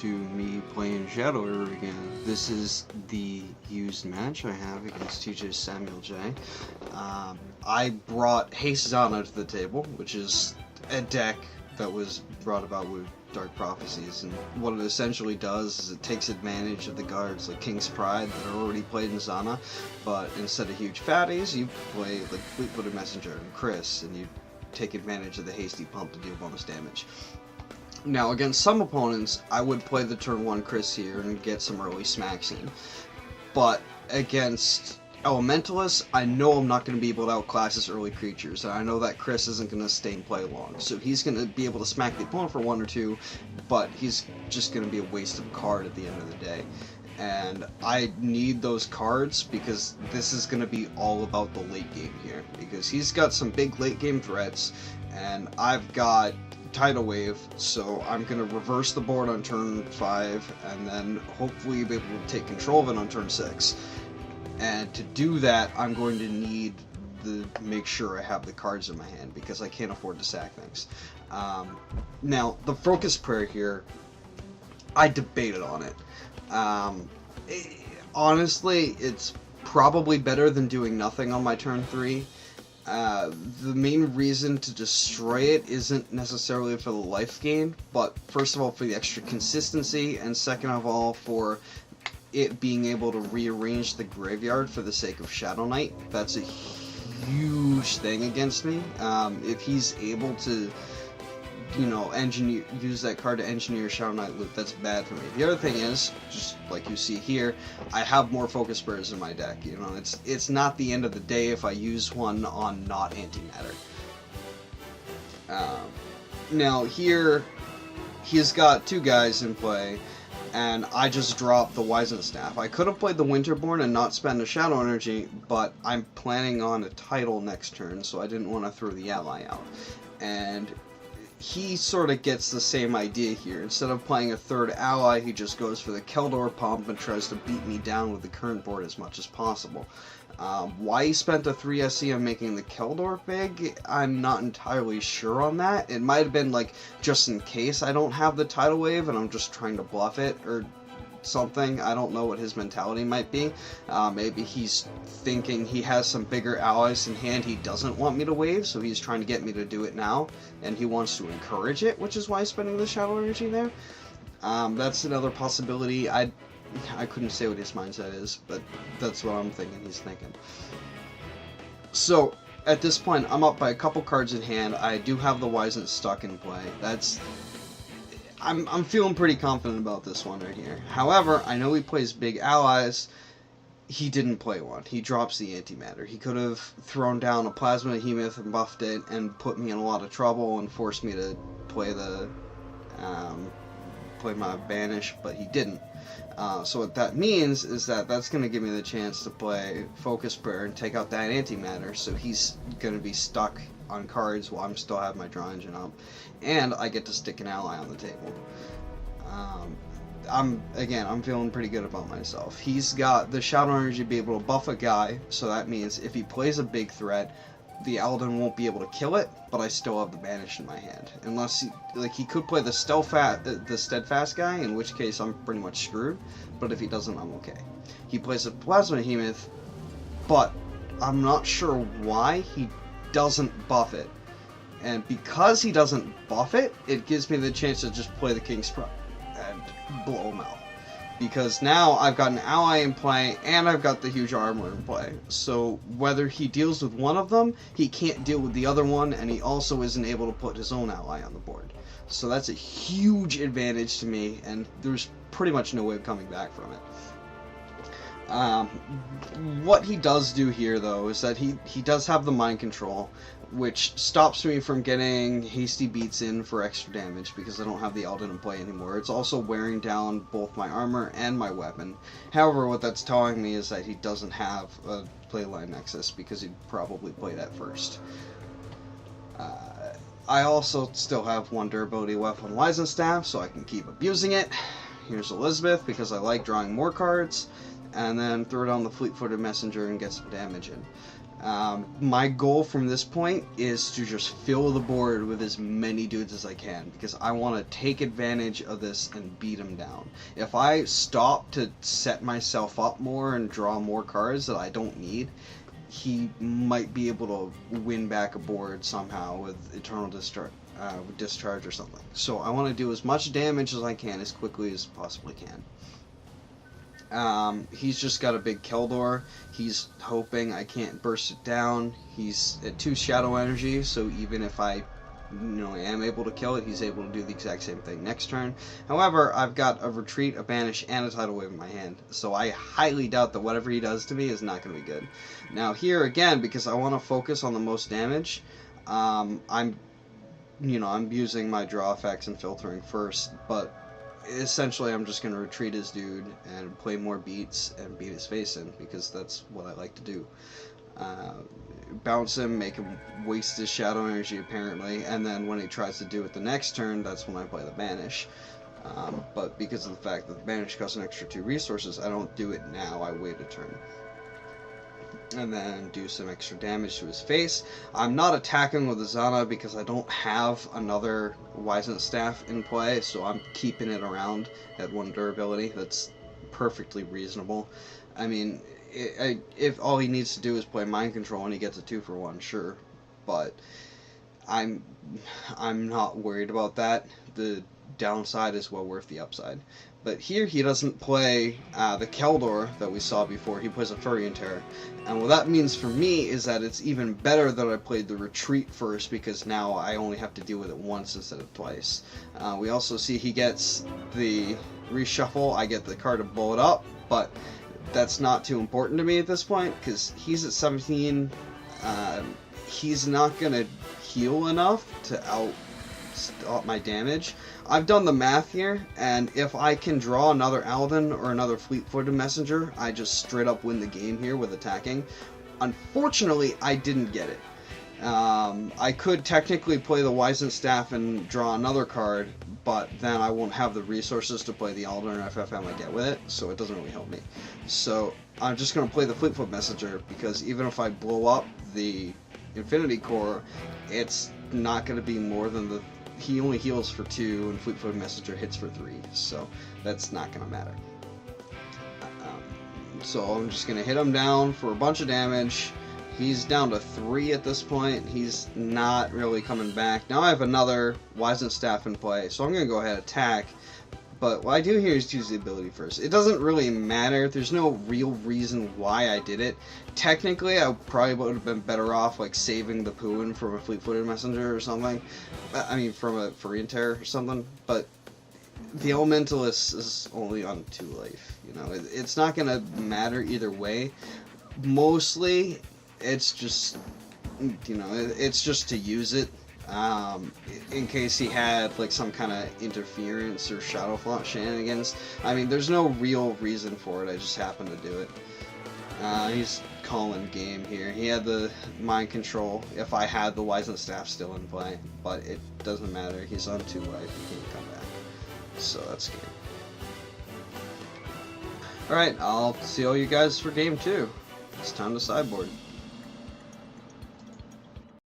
to me playing Shadow River again. This is the used match I have against TJ's SamuelJ. I brought Haste Zana to the table, which is a deck that was brought about with Dark Prophecies, and what it essentially does is it takes advantage of the cards like King's Pride that are already played in Zana, but instead of huge fatties, you play like Fleet-Footed Messenger and Chris, and you take advantage of the hasty pump to deal bonus damage. Now, against some opponents, I would play the turn 1 Chris here and get some early smacks in. But against Elementalists, I know I'm not going to be able to outclass his early creatures, and I know that Chris isn't going to stay and play long. So he's going to be able to smack the opponent for 1 or 2, but he's just going to be a waste of a card at the end of the day. And I need those cards because this is going to be all about the late game here. Because he's got some big late game threats, and I've got Tidal Wave, so I'm going to reverse the board on turn 5, and then hopefully be able to take control of it on turn 6. And to do that, I'm going to need to make sure I have the cards in my hand, because I can't afford to sack things. Now, the Focus Prayer here, I debated on it. Honestly, it's probably better than doing nothing on my turn 3. The main reason to destroy it isn't necessarily for the life gain, but first of all for the extra consistency, and second of all for it being able to rearrange the graveyard for the sake of Shadow Knight. That's a huge thing against me. If he's able to, you know, use that card to engineer Shadow Knight loop, that's bad for me. The other thing is, just like you see here, I have more Focus Prayers in my deck. You know, it's not the end of the day if I use one on not antimatter. Now here, he's got 2 guys in play, and I just dropped the Wizened Staff. I could have played the Winterborn and not spend a Shadow Energy, but I'm planning on a title next turn, so I didn't want to throw the ally out. And he sort of gets the same idea here. Instead of playing a 3rd ally, he just goes for the Keldor pump and tries to beat me down with the current board as much as possible. Why he spent a 3 SC on making the Keldor big, I'm not entirely sure on that. It might have been like, just in case I don't have the Tidal Wave and I'm just trying to bluff it, or something. I don't know what his mentality might be. Maybe he's thinking he has some bigger allies in hand he doesn't want me to wave, so he's trying to get me to do it now, and he wants to encourage it, which is why he's spending the Shadow Energy there. That's another possibility. I couldn't say what his mindset is, but that's what I'm thinking he's thinking. So, at this point, I'm up by a couple cards in hand. I do have the Wizened stuck in play. I'm feeling pretty confident about this one right here. However, I know he plays big allies. He didn't play one. He drops the antimatter. He could have thrown down a Plasma Behemoth and buffed it and put me in a lot of trouble and forced me to play play my Banish, but he didn't. So what that means is that that's going to give me the chance to play Focus Prayer and take out that antimatter, so he's going to be stuck on cards while I'm still have my draw engine up, and I get to stick an ally on the table. I'm feeling pretty good about myself. He's got the Shadow Energy to be able to buff a guy, so that means if he plays a big threat, the Alden won't be able to kill it, but I still have the Banish in my hand. Unless he could play the Steadfast guy, in which case I'm pretty much screwed, but if he doesn't, I'm okay. He plays a Plasma Behemoth, but I'm not sure why he doesn't buff it. And because he doesn't buff it, it gives me the chance to just play the King's Pride and blow him out. Because now I've got an ally in play, and I've got the huge armor in play. So whether he deals with one of them, he can't deal with the other one, and he also isn't able to put his own ally on the board. So that's a huge advantage to me, and there's pretty much no way of coming back from it. What he does do here, though, is that he does have the Mind Control, which stops me from getting hasty beats in for extra damage because I don't have the Eldin in play anymore. It's also wearing down both my armor and my weapon. However, what that's telling me is that he doesn't have a playline nexus because he'd probably play that first. I also still have 1 durability left on Wizened Staff, so I can keep abusing it. Here's Elizabeth because I like drawing more cards, and then throw down the Fleet-Footed Messenger and get some damage in. My goal from this point is to just fill the board with as many dudes as I can, because I want to take advantage of this and beat him down. If I stop to set myself up more and draw more cards that I don't need, he might be able to win back a board somehow with Eternal Discharge or something. So I want to do as much damage as I can as quickly as possibly can. He's just got a big Keldor. He's hoping I can't burst it down. He's at 2 Shadow Energy, so even if I am able to kill it, he's able to do the exact same thing next turn. However, I've got a Retreat, a Banish, and a Tidal Wave in my hand, so I highly doubt that whatever he does to me is not going to be good. Now here again, because I want to focus on the most damage, I'm using my draw effects and filtering first, but essentially I'm just going to retreat his dude and play more beats and beat his face in, because that's what I like to do. Bounce him, make him waste his Shadow Energy apparently, and then when he tries to do it the next turn, that's when I play the Banish. But because of the fact that the Banish costs an extra 2 resources, I don't do it now, I wait a turn. And then do some extra damage to his face. I'm not attacking with the Zana because I don't have another Wizened Staff in play, so I'm keeping it around at 1 durability. That's perfectly reasonable. I mean, if all he needs to do is play Mind Control and he gets a 2-for-1, sure. But I'm not worried about that. The downside is well worth the upside. But here he doesn't play the Keldor that we saw before. He plays a Furion Terror. And what that means for me is that it's even better that I played the Retreat first, because now I only have to deal with it once instead of twice. We also see he gets the Reshuffle. I get the card to blow it up, but that's not too important to me at this point, because he's at 17. He's not going to heal enough to outstop my damage. I've done the math here, and if I can draw another Alden or another Fleet-Footed Messenger, I just straight up win the game here with attacking. Unfortunately, I didn't get it. I could technically play the Wizened Staff and draw another card, but then I won't have the resources to play the Alden or FFM I get with it, so it doesn't really help me. So I'm just going to play the Fleet-Footed Messenger, because even if I blow up the Infinity Core, it's not going to be more than he only heals for 2, and Fleet-Footed Messenger hits for 3, so that's not going to matter. So I'm just going to hit him down for a bunch of damage. He's down to 3 at this point. He's not really coming back. Now I have another Wizened Staff in play, so I'm going to go ahead and attack. But what I do here is use the ability first. It doesn't really matter. There's no real reason why I did it. Technically, I probably would have been better off like saving the Puin from a Fleet-Footed Messenger or something. I mean, from a Furion Terror or something. But the Elementalist is only on 2 life. It's not going to matter either way. Mostly, it's just, it's just to use it. In case he had like some kind of interference or Shadow Flaunt shenanigans. I mean, there's no real reason for it, I just happened to do it. He's calling game here. He had the Mind Control if I had the Wizened Staff still in play, but it doesn't matter, he's on 2 life, he can't come back. So that's game. Alright, I'll see all you guys for game 2. It's time to sideboard.